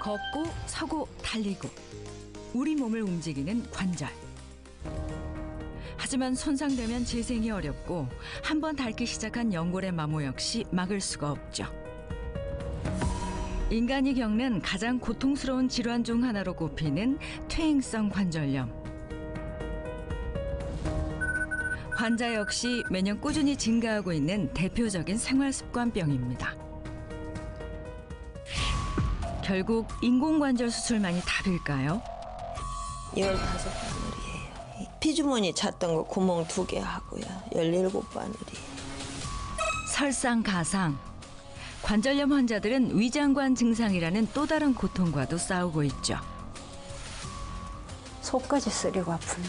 걷고 서고 달리고 우리 몸을 움직이는 관절. 하지만 손상되면 재생이 어렵고 한번 닳기 시작한 연골의 마모 역시 막을 수가 없죠. 인간이 겪는 가장 고통스러운 질환 중 하나로 꼽히는 퇴행성 관절염. 환자 역시 매년 꾸준히 증가하고 있는 대표적인 생활습관병입니다. 결국 인공관절 수술만이 답일까요? 15바늘이에요. 피주머니 찼던 거 구멍 2개 하고요. 17바늘이에요. 설상가상. 관절염 환자들은 위장관 증상이라는 또 다른 고통과도 싸우고 있죠. 속까지 쓰리고 아픈.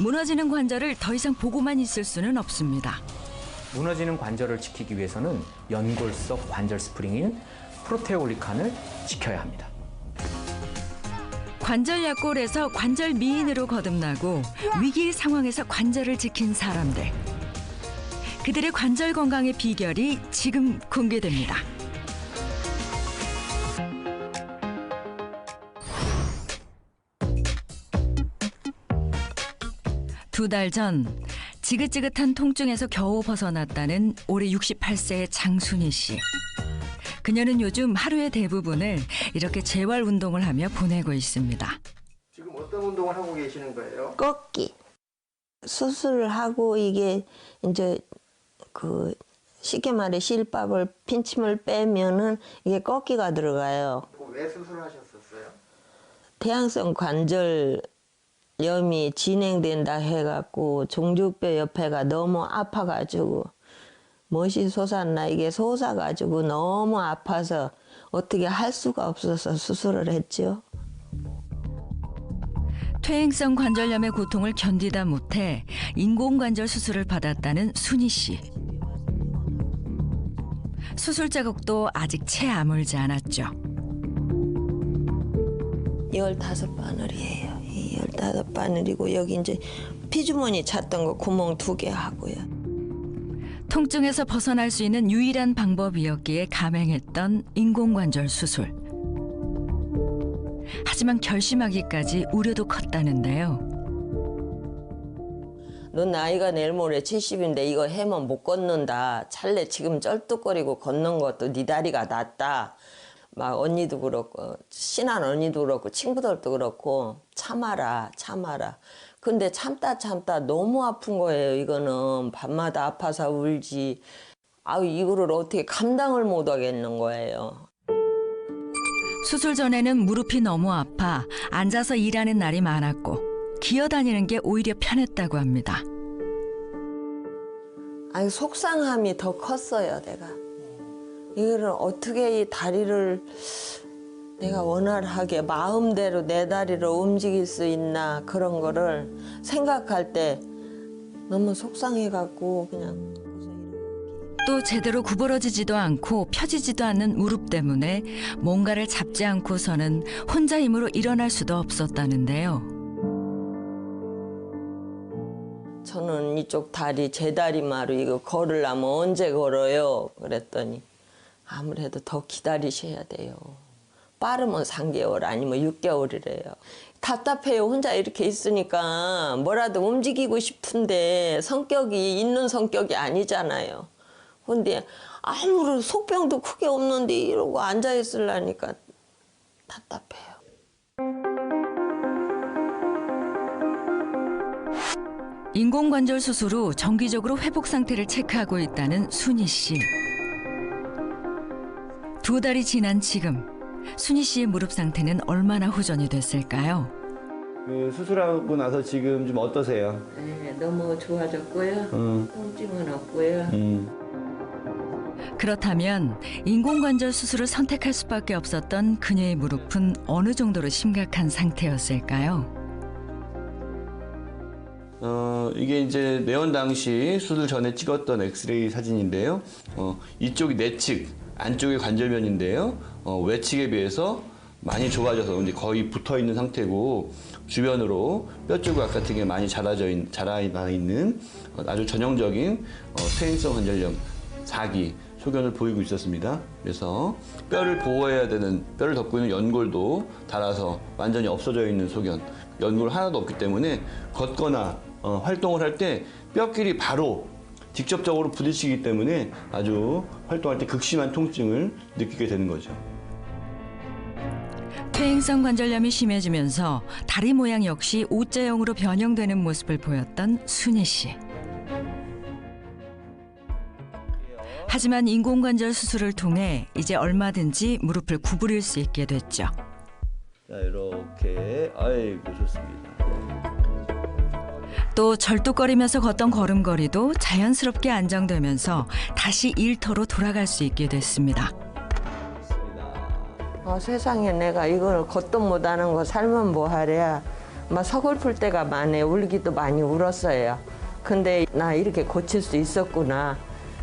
무너지는 관절을 더 이상 보고만 있을 수는 없습니다. 무너지는 관절을 지키기 위해서는 연골 속 관절 스프링인 프로테올리칸을 지켜야 합니다. 관절 약골에서 관절 미인으로 거듭나고 위기 상황에서 관절을 지킨 사람들. 그들의 관절 건강의 비결이 지금 공개됩니다. 두 달 전 지긋지긋한 통증에서 겨우 벗어났다는 올해 68세의 장순희 씨. 그녀는 요즘 하루의 대부분을 이렇게 재활 운동을 하며 보내고 있습니다. 지금 어떤 운동을 하고 계시는 거예요? 꺾기. 수술을 하고 이게 이제 쉽게 말해 실밥을 핀침을 빼면은 이게 꺾기가 들어가요. 왜 수술하셨었어요? 태양성 관절염이 진행된다 해갖고 종족뼈 옆에가 너무 아파가지고 멋이 솟았나 이게 솟아가지고 너무 아파서 어떻게 할 수가 없어서 수술을 했죠. 퇴행성 관절염의 고통을 견디다 못해 인공관절 수술을 받았다는 순희 씨. 수술 자국도 아직 채 아물지 않았죠. 15바늘이에요. 이 15바늘이고 여기 이제 피주머니 찼던 거 구멍 2개 하고요. 통증에서 벗어날 수 있는 유일한 방법이었기에 감행했던 인공관절 수술. 하지만 결심하기까지 우려도 컸다는데요. 너 나이가 내일 모레 70인데 이거 해면 못 걷는다. 찰래 지금 쩔뚝거리고 걷는 것도 네 다리가 낫다. 막 언니도 그렇고 친한 언니도 그렇고 친구들도 그렇고 참아라. 근데 참다 너무 아픈 거예요. 이거는 밤마다 아파서 울지. 이거를 어떻게 감당을 못 하겠는 거예요. 수술 전에는 무릎이 너무 아파 앉아서 일하는 날이 많았고 기어다니는 게 오히려 편했다고 합니다. 속상함이 더 컸어요, 내가. 이거를 어떻게 이 다리를 내가 원활하게 마음대로 내 다리를 움직일 수 있나 그런 거를 생각할 때 너무 속상해갖고 그냥. 또 제대로 구부러지지도 않고 펴지지도 않는 무릎 때문에 뭔가를 잡지 않고서는 혼자 힘으로 일어날 수도 없었다는데요. 저는 이쪽 다리, 제 다리마로 이거 걸으려면 언제 걸어요? 그랬더니 아무래도 더 기다리셔야 돼요. 빠르면 3개월 아니면 6개월이래요. 답답해요. 혼자 이렇게 있으니까 뭐라도 움직이고 싶은데 성격이 있는 성격이 아니잖아요. 근데 아무런 속병도 크게 없는데 이러고 앉아있으려니까 답답해요. 인공관절 수술 후 정기적으로 회복 상태를 체크하고 있다는 순희 씨. 2달이 지난 지금 순희 씨의 무릎 상태는 얼마나 호전이 됐을까요? 수술하고 나서 지금 좀 어떠세요? 네, 너무 좋아졌고요. 통증은 없고요. 그렇다면 인공관절 수술을 선택할 수밖에 없었던 그녀의 무릎은 어느 정도로 심각한 상태였을까요? 이게 이제 내원 당시 수술 전에 찍었던 엑스레이 사진인데요. 이쪽이 내측, 안쪽의 관절면인데요. 외측에 비해서 많이 좁아져서 이제 거의 붙어 있는 상태고 주변으로 뼈 조각 같은 게 많이 자라 있는 아주 전형적인 퇴행성 관절염 4기 소견을 보이고 있었습니다. 그래서 뼈를 보호해야 되는, 뼈를 덮고 있는 연골도 닳아서 완전히 없어져 있는 소견, 연골 하나도 없기 때문에 걷거나 활동을 할 때 뼈끼리 바로 직접적으로 부딪히기 때문에 아주 활동할 때 극심한 통증을 느끼게 되는 거죠. 퇴행성 관절염이 심해지면서 다리 모양 역시 O자형으로 변형되는 모습을 보였던 순희 씨. 하지만 인공관절 수술을 통해 이제 얼마든지 무릎을 구부릴 수 있게 됐죠. 자, 이렇게. 아이고, 좋습니다. 또 절뚝거리면서 걷던 걸음걸이도 자연스럽게 안정되면서 다시 일터로 돌아갈 수 있게 됐습니다. 세상에 내가 이걸 걷도 못하는 거 살면 뭐하랴. 막 서글플 때가 많네. 울기도 많이 울었어요. 근데 나 이렇게 고칠 수 있었구나.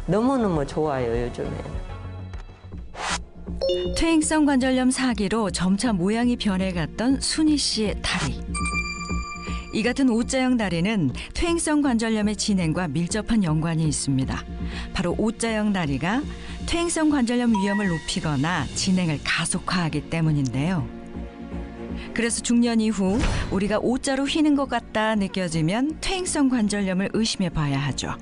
너무너무 좋아요, 요즘에는. 퇴행성 관절염 4기로 점차 모양이 변해갔던 순희 씨의 다리. 이 같은 O자형 다리는 퇴행성 관절염의 진행과 밀접한 연관이 있습니다. 바로 O자형 다리가 퇴행성 관절염 위험을 높이거나 진행을 가속화하기 때문인데요. 그래서 중년 이후 우리가 O자로 휘는 것 같다 느껴지면 퇴행성 관절염을 의심해 봐야 하죠.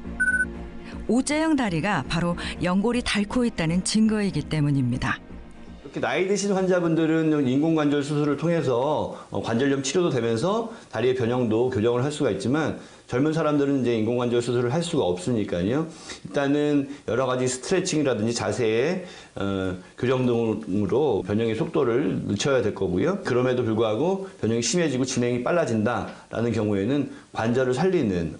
O자형 다리가 바로 연골이 닳고 있다는 증거이기 때문입니다. 이렇게 나이 드신 환자분들은 인공관절 수술을 통해서 관절염 치료도 되면서 다리의 변형도 교정을 할 수가 있지만 젊은 사람들은 이제 인공관절 수술을 할 수가 없으니까요. 일단은 여러 가지 스트레칭이라든지 자세의 교정 등으로 변형의 속도를 늦춰야 될 거고요. 그럼에도 불구하고 변형이 심해지고 진행이 빨라진다라는 경우에는 관절을 살리는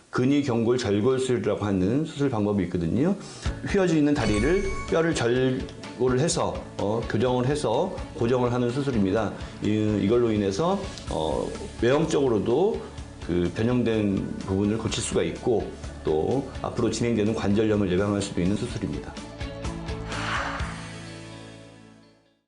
근위 경골 절골술이라고 하는 수술 방법이 있거든요. 휘어져 있는 다리를 뼈를 절골을 해서 교정을 해서 고정을 하는 수술입니다. 이걸로 인해서 외형적으로도 그 변형된 부분을 고칠 수가 있고 또 앞으로 진행되는 관절염을 예방할 수도 있는 수술입니다.